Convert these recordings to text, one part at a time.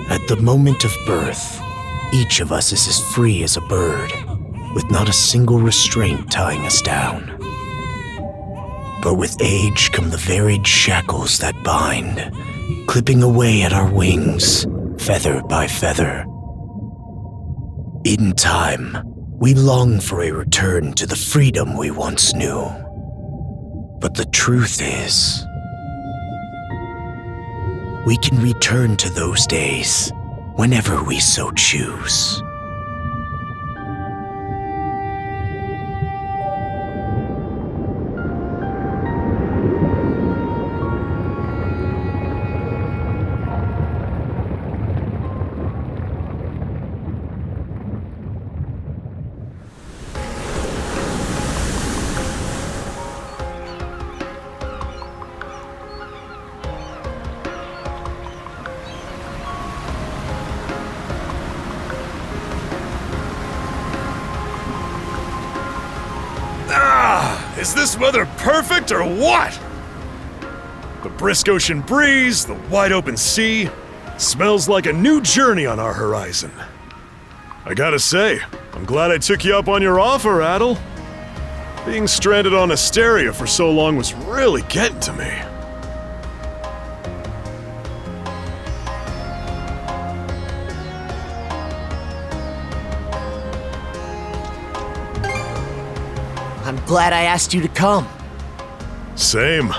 At the moment of birth, each of us is as free as a bird, with not a single restraint tying us down. But with age come the varied shackles that bind, clipping away at our wings, feather by feather. In time, we long for a return to the freedom we once knew. But the truth is, we can return to those days whenever we so choose. Is this weather perfect or what? The brisk ocean breeze, the wide open sea, smells like a new journey on our horizon. I gotta say, I'm glad I took you up on your offer, Adel. Being stranded on Asteria for so long was really getting to me. I'm glad I asked you to come. Same.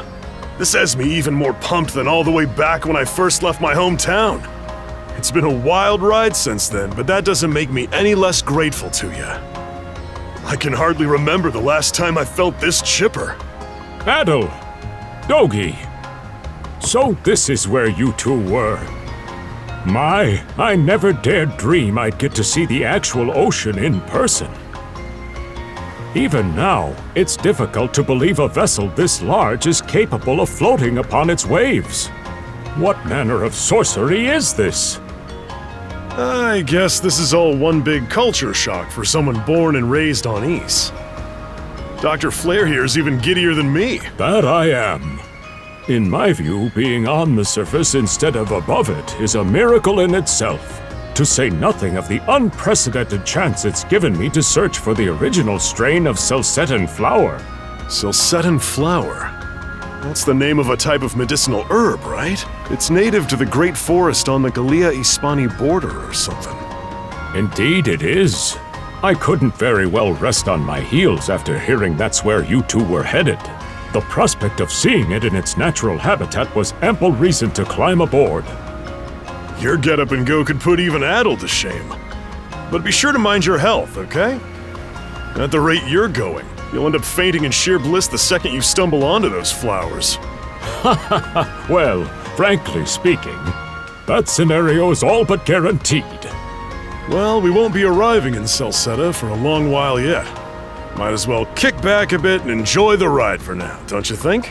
This has me even more pumped than all the way back when I first left my hometown. It's been a wild ride since then, but that doesn't make me any less grateful to you. I can hardly remember the last time I felt this chipper. Adel! Dogi! So this is where you two were. My, I never dared dream I'd get to see the actual ocean in person. Even now, it's difficult to believe a vessel this large is capable of floating upon its waves. What manner of sorcery is this? I guess this is all one big culture shock for someone born and raised on Ys. Dr. Flair here is even giddier than me. That I am. In my view, being on the surface instead of above it is a miracle in itself. To say nothing of the unprecedented chance it's given me to search for the original strain of Celcetan flower. Celcetan flower? That's the name of a type of medicinal herb, right? It's native to the Great Forest on the Gallia-Hispani border or something. Indeed it is. I couldn't very well rest on my heels after hearing that's where you two were headed. The prospect of seeing it in its natural habitat was ample reason to climb aboard. Your get-up and go could put even Adel to shame. But be sure to mind your health, okay? At the rate you're going, you'll end up fainting in sheer bliss the second you stumble onto those flowers. Well, frankly speaking, that scenario is all but guaranteed. Well, we won't be arriving in Celceta for a long while yet. Might as well kick back a bit and enjoy the ride for now, don't you think?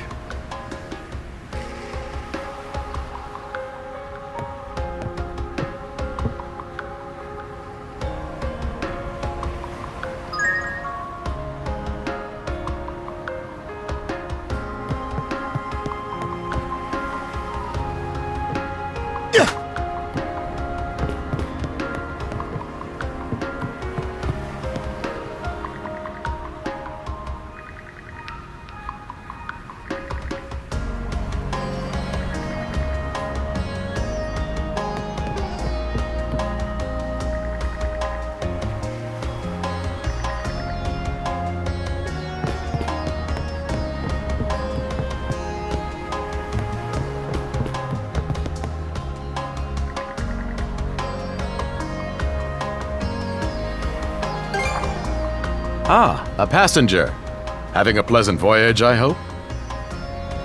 Ah, a passenger. Having a pleasant voyage, I hope?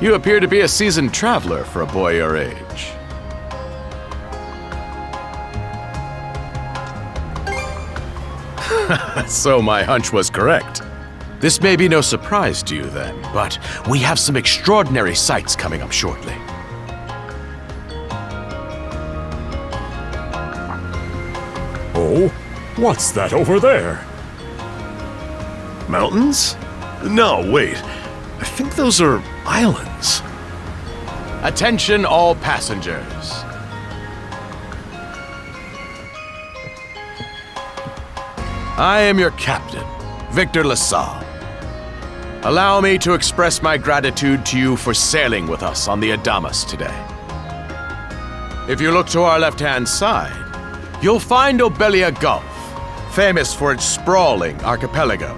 You appear to be a seasoned traveler for a boy your age. So my hunch was correct. This may be no surprise to you then, but we have some extraordinary sights coming up shortly. Oh, what's that over there? Mountains? No, wait. I think those are islands. Attention all passengers. I am your captain, Victor LaSalle. Allow me to express my gratitude to you for sailing with us on the Adamas today. If you look to our left-hand side, you'll find Obelia Gulf, famous for its sprawling archipelago.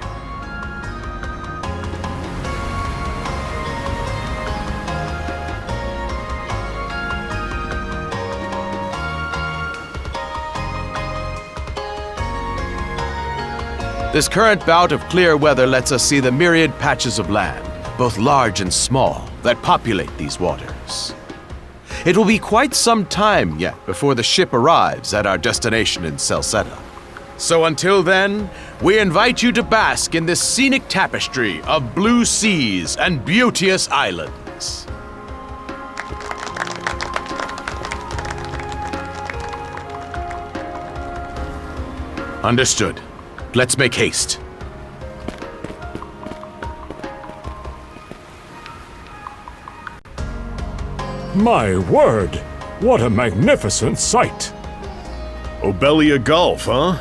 This current bout of clear weather lets us see the myriad patches of land, both large and small, that populate these waters. It will be quite some time yet before the ship arrives at our destination in Celceta. So until then, we invite you to bask in this scenic tapestry of blue seas and beauteous islands. Understood. Let's make haste. My word! What a magnificent sight! Obelia Gulf, huh?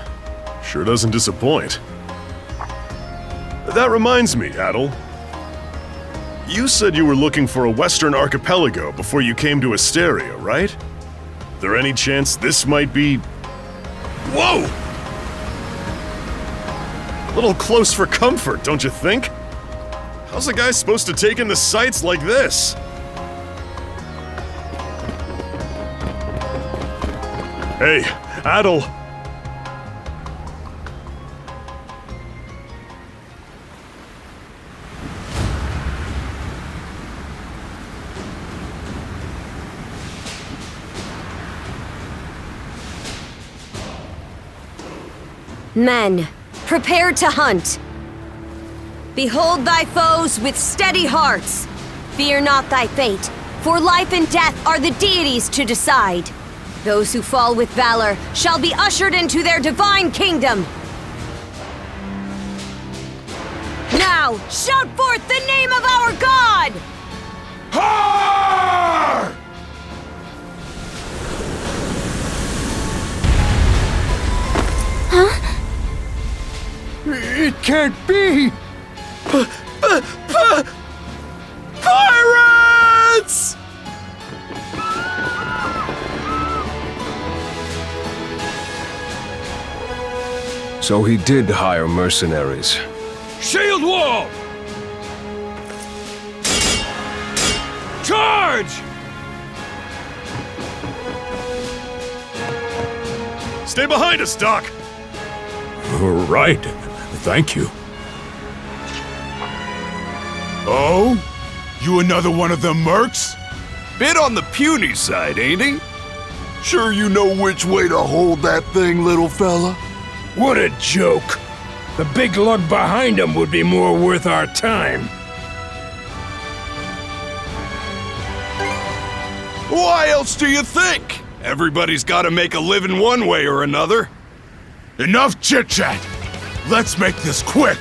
Sure doesn't disappoint. That reminds me, Adel. You said you were looking for a western archipelago before you came to Asteria, right? There any chance this might be... Whoa! A little close for comfort, don't you think? How's a guy supposed to take in the sights like this? Hey, Adel! Men, prepare to hunt. Behold thy foes with steady hearts. Fear not thy fate, for life and death are the deities to decide. Those who fall with valor shall be ushered into their divine kingdom. Now, shout forth the name of our God! Har! It can't be! Pirates! So he did hire mercenaries. Shield wall! Charge! Stay behind us, Doc! Right. Thank you. Oh? You another one of them mercs? Bit on the puny side, ain't he? Sure you know which way to hold that thing, little fella? What a joke. The big lug behind him would be more worth our time. Why else do you think? Everybody's gotta make a living one way or another. Enough chit-chat. Let's make this quick.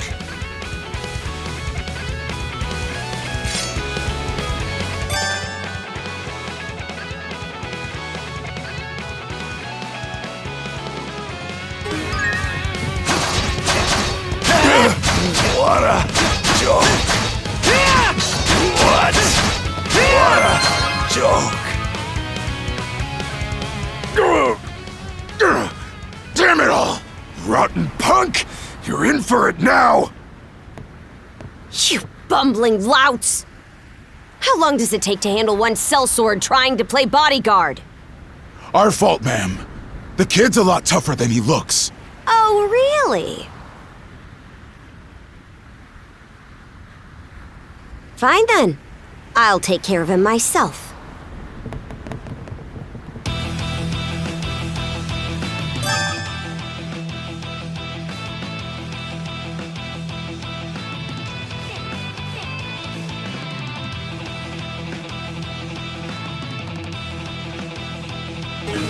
What a joke! What a joke! Damn it all! Rotten punk! You're in for it now! You bumbling louts! How long does it take to handle one sellsword trying to play bodyguard? Our fault, ma'am. The kid's a lot tougher than he looks. Oh, really? Fine then. I'll take care of him myself.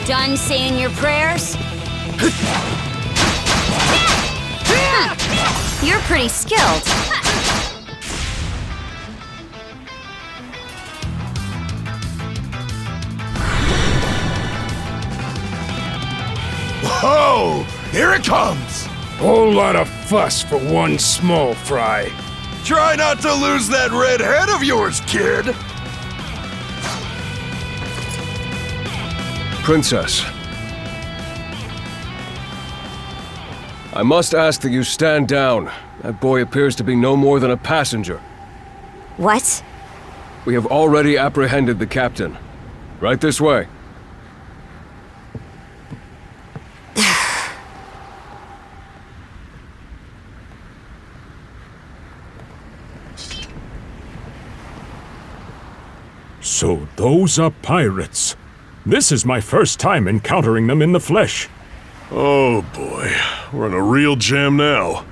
Done saying your prayers? You're pretty skilled. ho! Here it comes! Whole lot of fuss for one small fry. Try not to lose that red head of yours, kid! Princess. I must ask that you stand down. That boy appears to be no more than a passenger. What? We have already apprehended the captain. Right this way. So those are pirates. This is my first time encountering them in the flesh. Oh boy, we're in a real jam now.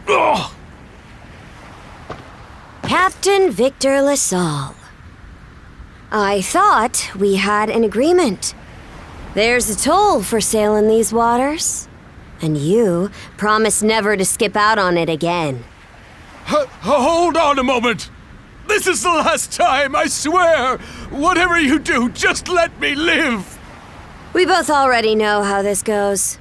Ugh! Captain Victor LaSalle. I thought we had an agreement. There's a toll for sailing these waters. And you promised never to skip out on it again. Hold on a moment! This is the last time, I swear! Whatever you do, just let me live! We both already know how this goes.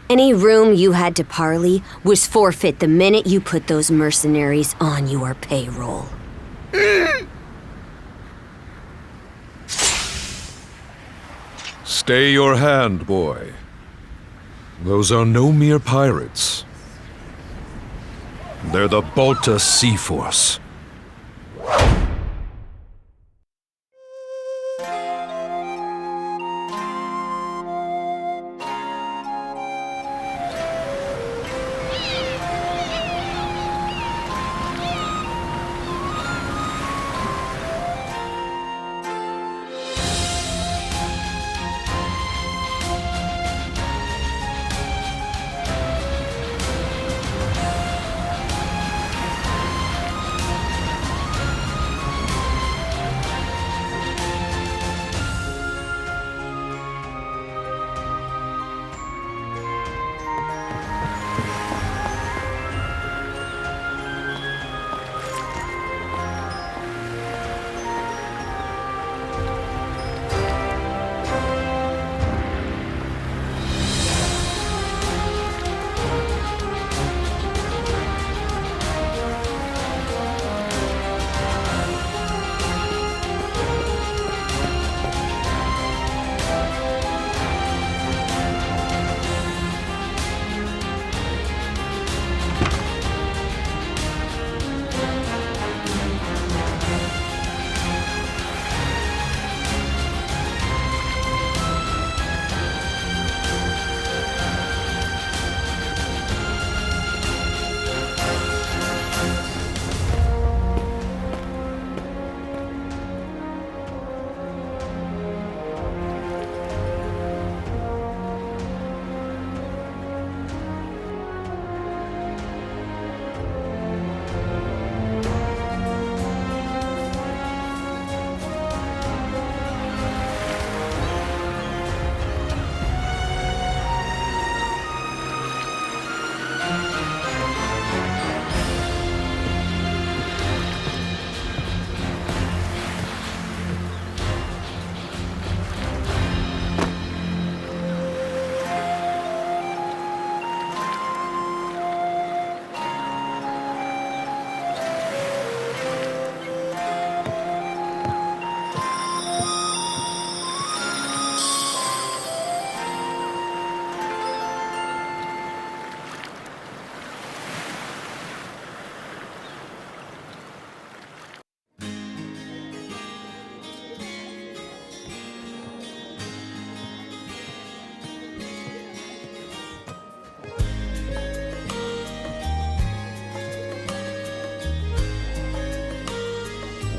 Any room you had to parley was forfeit the minute you put those mercenaries on your payroll. Stay your hand, boy. Those are no mere pirates. They're the Balta Sea Force.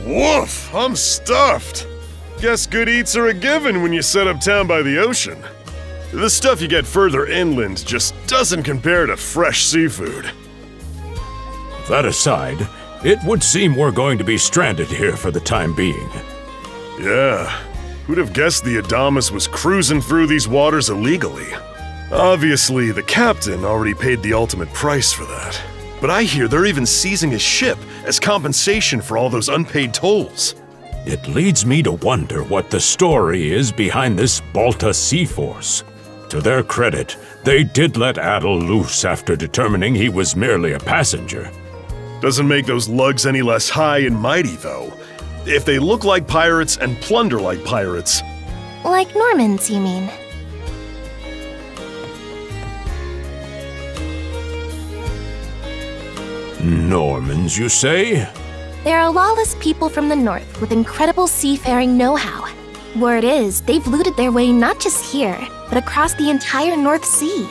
Woof! I'm stuffed! Guess good eats are a given when you set up town by the ocean. The stuff you get further inland just doesn't compare to fresh seafood. That aside, it would seem we're going to be stranded here for the time being. Yeah, who'd have guessed the Adamas was cruising through these waters illegally? Obviously, the captain already paid the ultimate price for that. But I hear they're even seizing his ship as compensation for all those unpaid tolls. It leads me to wonder what the story is behind this Balta Sea Force. To their credit, they did let Adel loose after determining he was merely a passenger. Doesn't make those lugs any less high and mighty, though. If they look like pirates and plunder like pirates. Like Normans, you mean? Normans, you say? They're a lawless people from the north with incredible seafaring know-how. Word is, they've looted their way not just here, but across the entire North Sea.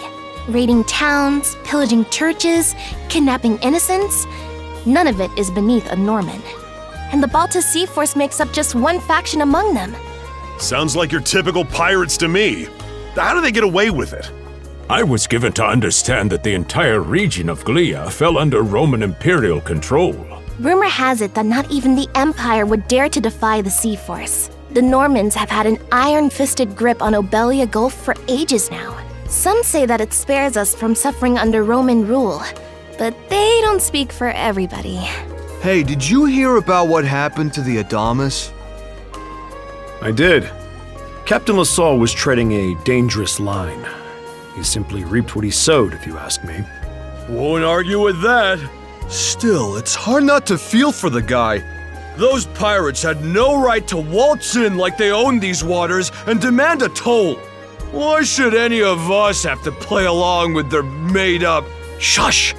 Raiding towns, pillaging churches, kidnapping innocents. None of it is beneath a Norman. And the Balta Sea Force makes up just one faction among them. Sounds like your typical pirates to me. How do they get away with it? I was given to understand that the entire region of Glia fell under Roman imperial control. Rumor has it that not even the Empire would dare to defy the Sea Force. The Normans have had an iron-fisted grip on Obelia Gulf for ages now. Some say that it spares us from suffering under Roman rule, but they don't speak for everybody. Hey, did you hear about what happened to the Adamas? I did. Captain LaSalle was treading a dangerous line. He simply reaped what he sowed, if you ask me. Won't argue with that. Still, it's hard not to feel for the guy. Those pirates had no right to waltz in like they owned these waters and demand a toll. Why should any of us have to play along with their made-up... Shush!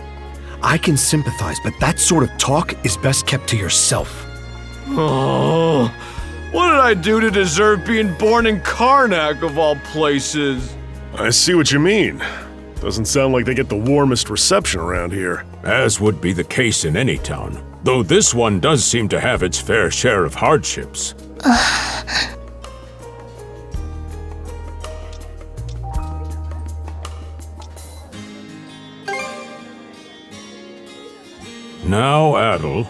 I can sympathize, but that sort of talk is best kept to yourself. Oh, what did I do to deserve being born in Karnak, of all places? I see what you mean. Doesn't sound like they get the warmest reception around here. As would be the case in any town, though this one does seem to have its fair share of hardships. Now, Adel,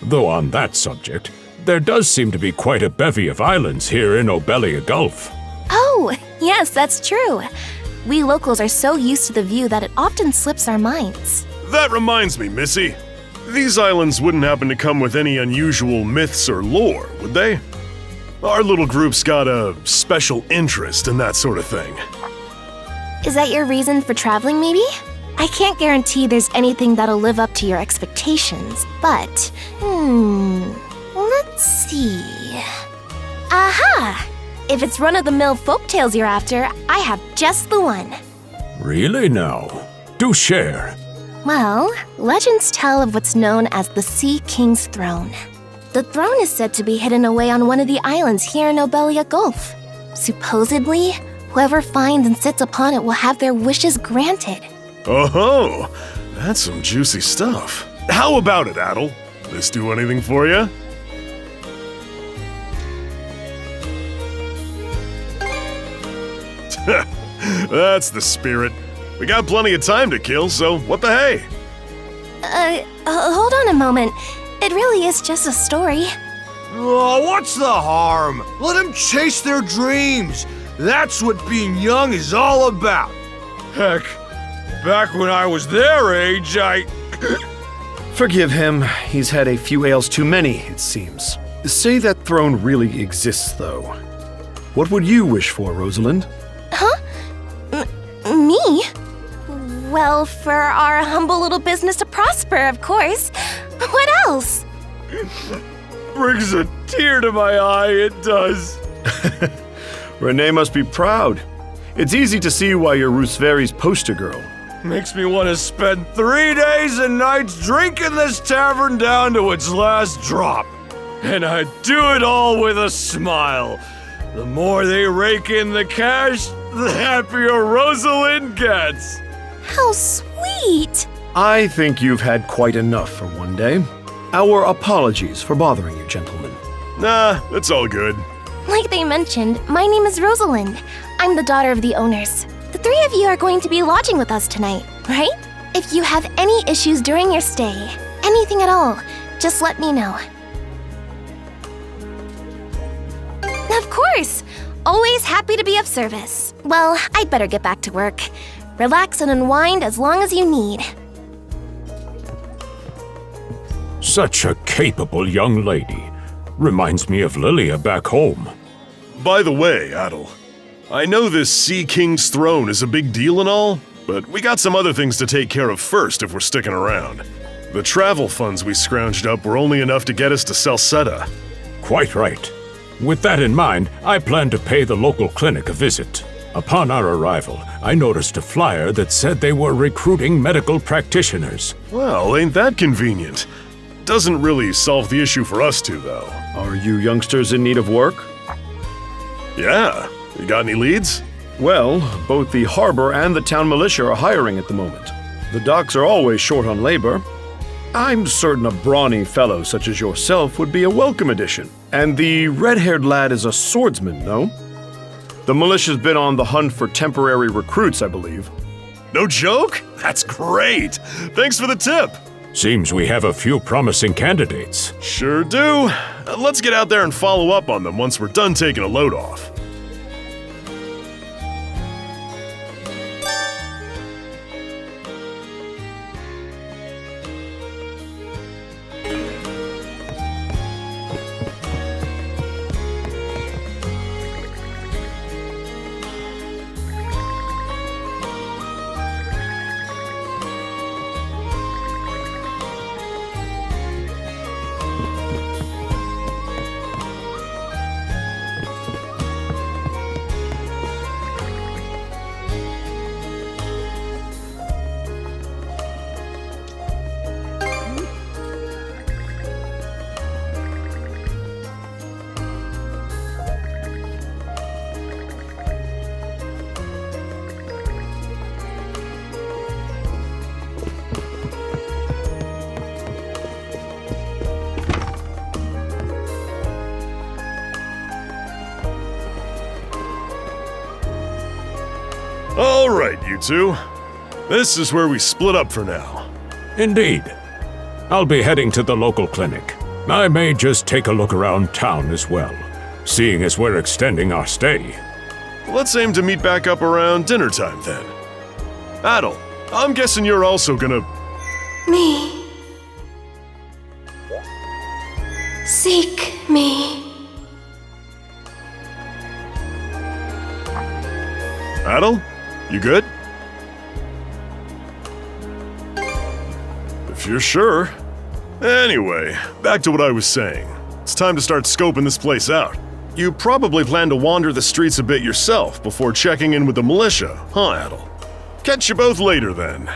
though on that subject, there does seem to be quite a bevy of islands here in Obelia Gulf. Oh, yes, that's true. We locals are so used to the view that it often slips our minds. That reminds me, Missy. These islands wouldn't happen to come with any unusual myths or lore, would they? Our little group's got a special interest in that sort of thing. Is that your reason for traveling, maybe? I can't guarantee there's anything that'll live up to your expectations, but... let's see... Aha! If it's run-of-the-mill folktales you're after, I have just the one. Really now? Do share. Well, legends tell of what's known as the Sea King's Throne. The throne is said to be hidden away on one of the islands here in Obelia Gulf. Supposedly, whoever finds and sits upon it will have their wishes granted. Oh-ho! That's some juicy stuff. How about it, Adel? This do anything for you? That's the spirit. We got plenty of time to kill, so what the hey? Hold on a moment. It really is just a story. Oh, what's the harm? Let them chase their dreams. That's what being young is all about. Heck, back when I was their age, Forgive him. He's had a few ales too many, it seems. Say that throne really exists, though. What would you wish for, Rosalind? Huh? Me? Well, for our humble little business to prosper, of course. What else? Brings a tear to my eye, it does. Renee must be proud. It's easy to see why you're Rooseveri's poster girl. Makes me want to spend 3 days and nights drinking this tavern down to its last drop. And I do it all with a smile. The more they rake in the cash, the happier Rosalind gets. How sweet! I think you've had quite enough for one day. Our apologies for bothering you, gentlemen. Nah, it's all good. Like they mentioned, my name is Rosalind. I'm the daughter of the owners. The three of you are going to be lodging with us tonight, right? If you have any issues during your stay, anything at all, just let me know. Of course! Always happy to be of service. Well, I'd better get back to work. Relax and unwind as long as you need. Such a capable young lady. Reminds me of Lilia back home. By the way, Adel, I know this Sea King's throne is a big deal and all, but we got some other things to take care of first if we're sticking around. The travel funds we scrounged up were only enough to get us to Salsetta. Quite right. With that in mind, I plan to pay the local clinic a visit. Upon our arrival, I noticed a flyer that said they were recruiting medical practitioners. Well, ain't that convenient? Doesn't really solve the issue for us two, though. Are you youngsters in need of work? Yeah. You got any leads? Well, both the harbor and the town militia are hiring at the moment. The docks are always short on labor. I'm certain a brawny fellow such as yourself would be a welcome addition. And the red-haired lad is a swordsman, no? The militia's been on the hunt for temporary recruits, I believe. No joke? That's great! Thanks for the tip! Seems we have a few promising candidates. Sure do. Let's get out there and follow up on them once we're done taking a load off. All right, you two. This is where we split up for now. Indeed. I'll be heading to the local clinic. I may just take a look around town as well, seeing as we're extending our stay. Let's aim to meet back up around dinner time then. Adel, I'm guessing you're also gonna... Me. Seek me. Adel? You good? If you're sure. Anyway, back to what I was saying. It's time to start scoping this place out. You probably plan to wander the streets a bit yourself before checking in with the militia, huh, Adel? Catch you both later then.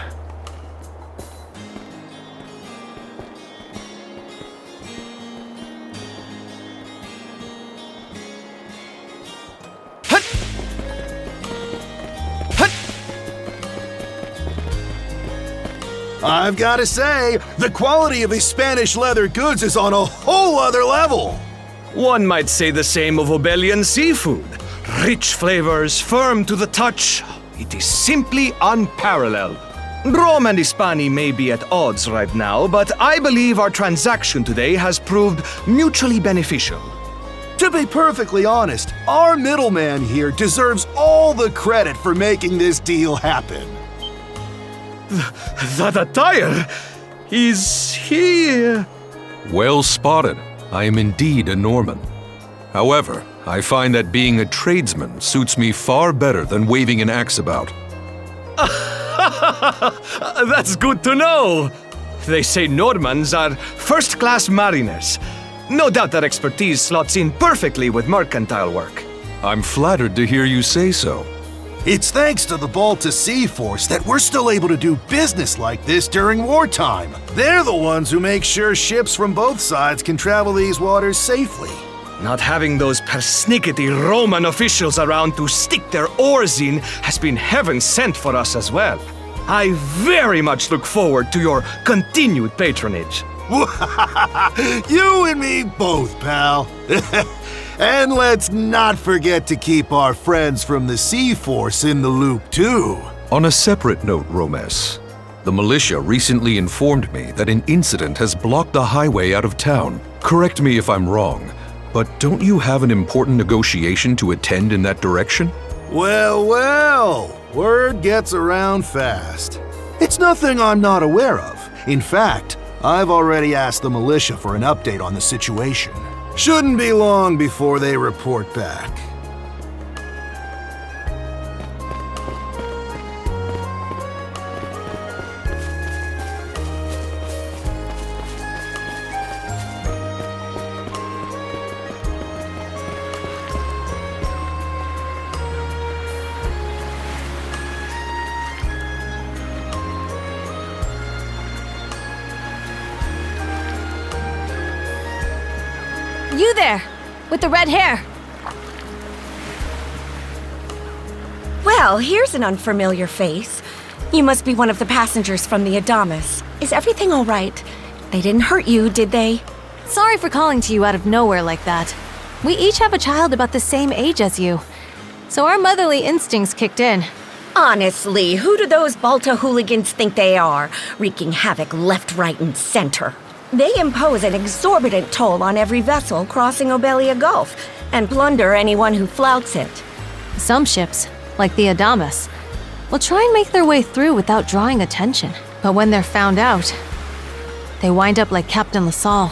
I've got to say, the quality of his Spanish leather goods is on a whole other level. One might say the same of Obelian seafood. Rich flavors, firm to the touch. It is simply unparalleled. Rome and Hispani may be at odds right now, but I believe our transaction today has proved mutually beneficial. To be perfectly honest, our middleman here deserves all the credit for making this deal happen. That attire? Is he... Well spotted. I am indeed a Norman. However, I find that being a tradesman suits me far better than waving an axe about. That's good to know. They say Normans are first-class mariners. No doubt that expertise slots in perfectly with mercantile work. I'm flattered to hear you say so. It's thanks to the Balta Sea Force that we're still able to do business like this during wartime. They're the ones who make sure ships from both sides can travel these waters safely. Not having those persnickety Roman officials around to stick their oars in has been heaven sent for us as well. I very much look forward to your continued patronage. You and me both, pal. And let's not forget to keep our friends from the Sea Force in the loop, too. On a separate note, Romes, the militia recently informed me that an incident has blocked the highway out of town. Correct me if I'm wrong, but don't you have an important negotiation to attend in that direction? Well, word gets around fast. It's nothing I'm not aware of. In fact, I've already asked the militia for an update on the situation. Shouldn't be long before they report back. You there, with the red hair. Well, here's an unfamiliar face. You must be one of the passengers from the Adamas. Is everything all right? They didn't hurt you, did they? Sorry for calling to you out of nowhere like that. We each have a child about the same age as you, so our motherly instincts kicked in. Honestly, who do those Balta hooligans think they are, wreaking havoc left, right, and center? They impose an exorbitant toll on every vessel crossing Obelia Gulf and plunder anyone who flouts it. Some ships, like the Adamas, will try and make their way through without drawing attention. But when they're found out, they wind up like Captain LaSalle.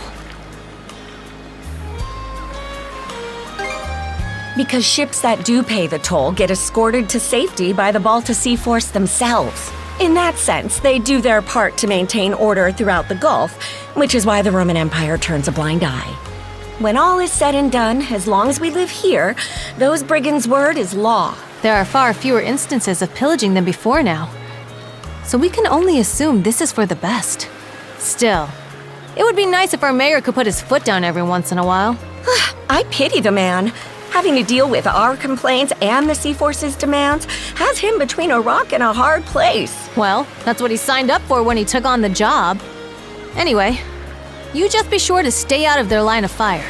Because ships that do pay the toll get escorted to safety by the Balta Sea Force themselves. In that sense, they do their part to maintain order throughout the Gulf, which is why the Roman Empire turns a blind eye. When all is said and done, as long as we live here, those brigands' word is law. There are far fewer instances of pillaging than before now, so we can only assume this is for the best. Still, it would be nice if our mayor could put his foot down every once in a while. I pity the man. Having to deal with our complaints and the Sea Force's demands has him between a rock and a hard place. Well, that's what he signed up for when he took on the job. Anyway, you just be sure to stay out of their line of fire.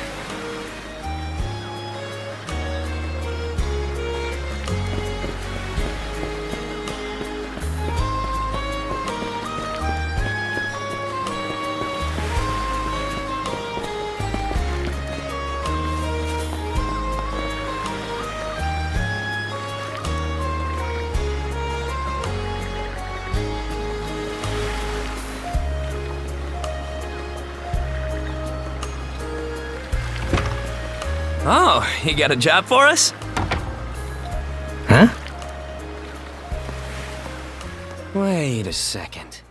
Oh, you got a job for us? Huh? Wait a second.